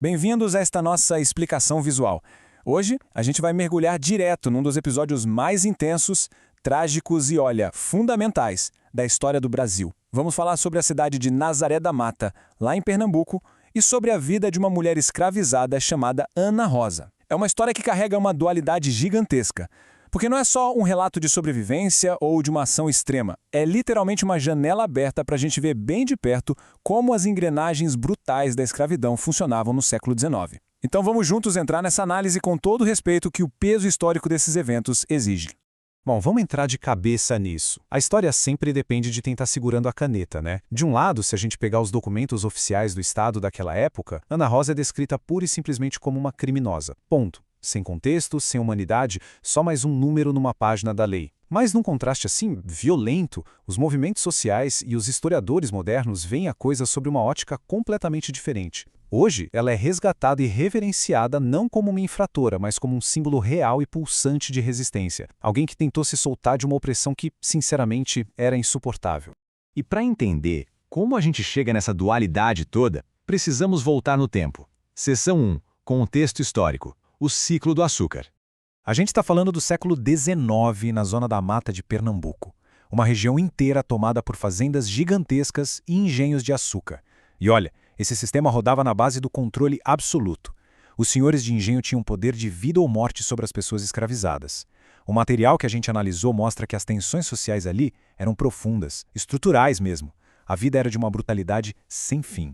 Bem-vindos a esta nossa explicação visual. Hoje, a gente vai mergulhar direto num dos episódios mais intensos, trágicos e, olha, fundamentais da história do Brasil. Vamos falar sobre a cidade de Nazaré da Mata, lá em Pernambuco, e sobre a vida de uma mulher escravizada chamada Ana Rosa. É uma história que carrega uma dualidade gigantesca, porque não é só um relato de sobrevivência ou de uma ação extrema. É literalmente uma janela aberta para a gente ver bem de perto como as engrenagens brutais da escravidão funcionavam no século XIX. Então vamos juntos entrar nessa análise com todo o respeito que o peso histórico desses eventos exige. Bom, vamos entrar de cabeça nisso. A história sempre depende de quem está segurando a caneta, né? De um lado, se a gente pegar os documentos oficiais do Estado daquela época, Ana Rosa é descrita pura e simplesmente como uma criminosa. Ponto. Sem contexto, sem humanidade, só mais um número numa página da lei. Mas num contraste assim, violento, os movimentos sociais e os historiadores modernos veem a coisa sob uma ótica completamente diferente. Hoje, ela é resgatada e reverenciada não como uma infratora, mas como um símbolo real e pulsante de resistência. Alguém que tentou se soltar de uma opressão que, sinceramente, era insuportável. E para entender como a gente chega nessa dualidade toda, precisamos voltar no tempo. Seção 1. Contexto histórico. O ciclo do açúcar. A gente está falando do século XIX na zona da mata de Pernambuco, uma região inteira tomada por fazendas gigantescas e engenhos de açúcar. E olha, esse sistema rodava na base do controle absoluto. Os senhores de engenho tinham poder de vida ou morte sobre as pessoas escravizadas. O material que a gente analisou mostra que as tensões sociais ali eram profundas, estruturais mesmo. A vida era de uma brutalidade sem fim.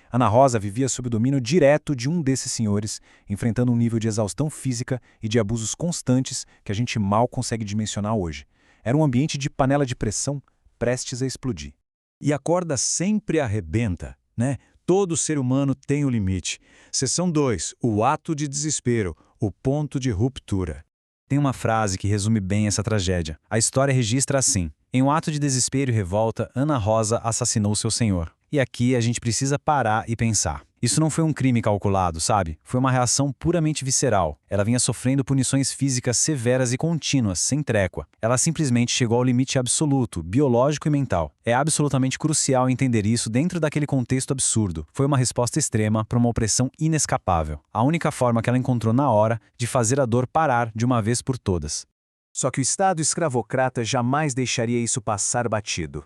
Ana Rosa vivia sob o domínio direto de um desses senhores, enfrentando um nível de exaustão física e de abusos constantes que a gente mal consegue dimensionar hoje. Era um ambiente de panela de pressão prestes a explodir. E a corda sempre arrebenta, né? Todo ser humano tem o limite. Seção 2. O ato de desespero, o ponto de ruptura. Tem uma frase que resume bem essa tragédia. A história registra assim: em um ato de desespero e revolta, Ana Rosa assassinou seu senhor. E aqui a gente precisa parar e pensar. Isso não foi um crime calculado, sabe? Foi uma reação puramente visceral. Ela vinha sofrendo punições físicas severas e contínuas, sem trégua. Ela simplesmente chegou ao limite absoluto, biológico e mental. É absolutamente crucial entender isso dentro daquele contexto absurdo. Foi uma resposta extrema para uma opressão inescapável. A única forma que ela encontrou na hora de fazer a dor parar de uma vez por todas. Só que o Estado escravocrata jamais deixaria isso passar batido.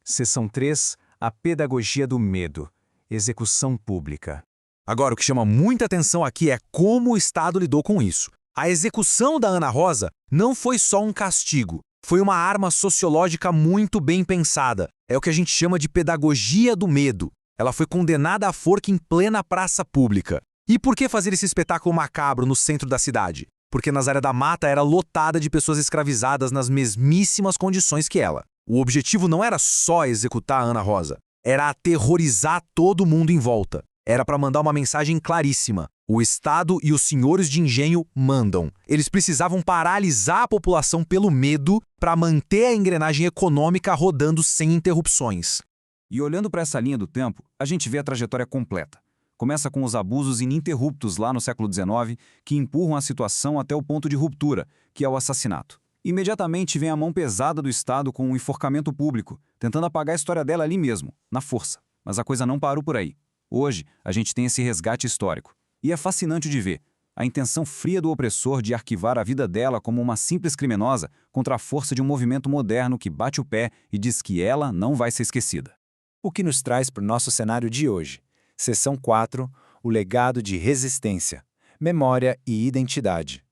Seção 3. A pedagogia do medo. Execução pública. Agora, o que chama muita atenção aqui é como o Estado lidou com isso. A execução da Ana Rosa não foi só um castigo, foi uma arma sociológica muito bem pensada. É o que a gente chama de pedagogia do medo. Ela foi condenada à forca em plena praça pública. E por que fazer esse espetáculo macabro no centro da cidade? Porque Nazaré da Mata era lotada de pessoas escravizadas nas mesmíssimas condições que ela. O objetivo não era só executar a Ana Rosa, era aterrorizar todo mundo em volta. Era para mandar uma mensagem claríssima. O Estado e os senhores de engenho mandam. Eles precisavam paralisar a população pelo medo para manter a engrenagem econômica rodando sem interrupções. E olhando para essa linha do tempo, a gente vê a trajetória completa. Começa com os abusos ininterruptos lá no século XIX, que empurram a situação até o ponto de ruptura, que é o assassinato. Imediatamente vem a mão pesada do Estado com o enforcamento público, tentando apagar a história dela ali mesmo, na força. Mas a coisa não parou por aí. Hoje, a gente tem esse resgate histórico. E é fascinante de ver a intenção fria do opressor de arquivar a vida dela como uma simples criminosa contra a força de um movimento moderno que bate o pé e diz que ela não vai ser esquecida. O que nos traz para o nosso cenário de hoje. Seção 4. O legado de resistência, memória e identidade.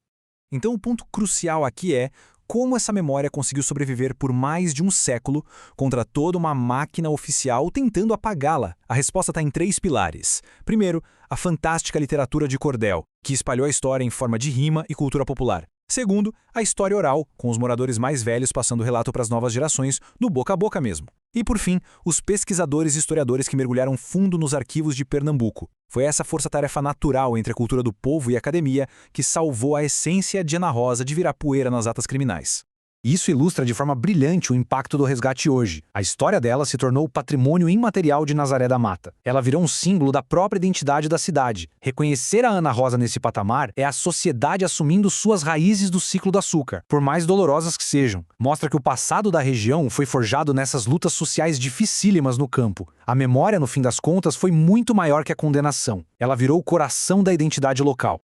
Então o ponto crucial aqui é como essa memória conseguiu sobreviver por mais de um século contra toda uma máquina oficial tentando apagá-la. A resposta está em 3 pilares. Primeiro, a fantástica literatura de cordel, que espalhou a história em forma de rima e cultura popular. Segundo, a história oral, com os moradores mais velhos passando o relato para as novas gerações, no boca a boca mesmo. E por fim, os pesquisadores e historiadores que mergulharam fundo nos arquivos de Pernambuco. Foi essa força-tarefa natural entre a cultura do povo e a academia que salvou a essência de Ana Rosa de virar poeira nas atas criminais. Isso ilustra de forma brilhante o impacto do resgate hoje. A história dela se tornou patrimônio imaterial de Nazaré da Mata. Ela virou um símbolo da própria identidade da cidade. Reconhecer a Ana Rosa nesse patamar é a sociedade assumindo suas raízes do ciclo do açúcar, por mais dolorosas que sejam. Mostra que o passado da região foi forjado nessas lutas sociais dificílimas no campo. A memória, no fim das contas, foi muito maior que a condenação. Ela virou o coração da identidade local.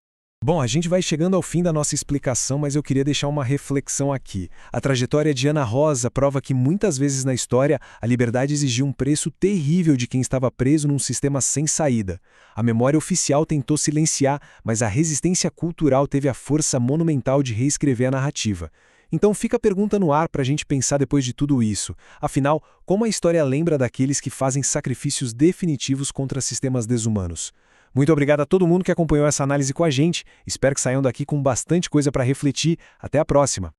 Bom, a gente vai chegando ao fim da nossa explicação, mas eu queria deixar uma reflexão aqui. A trajetória de Ana Rosa prova que muitas vezes na história a liberdade exigiu um preço terrível de quem estava preso num sistema sem saída. A memória oficial tentou silenciar, mas a resistência cultural teve a força monumental de reescrever a narrativa. Então fica a pergunta no ar para a gente pensar depois de tudo isso. Afinal, como a história lembra daqueles que fazem sacrifícios definitivos contra sistemas desumanos? Muito obrigado a todo mundo que acompanhou essa análise com a gente. Espero que saiam daqui com bastante coisa para refletir. Até a próxima!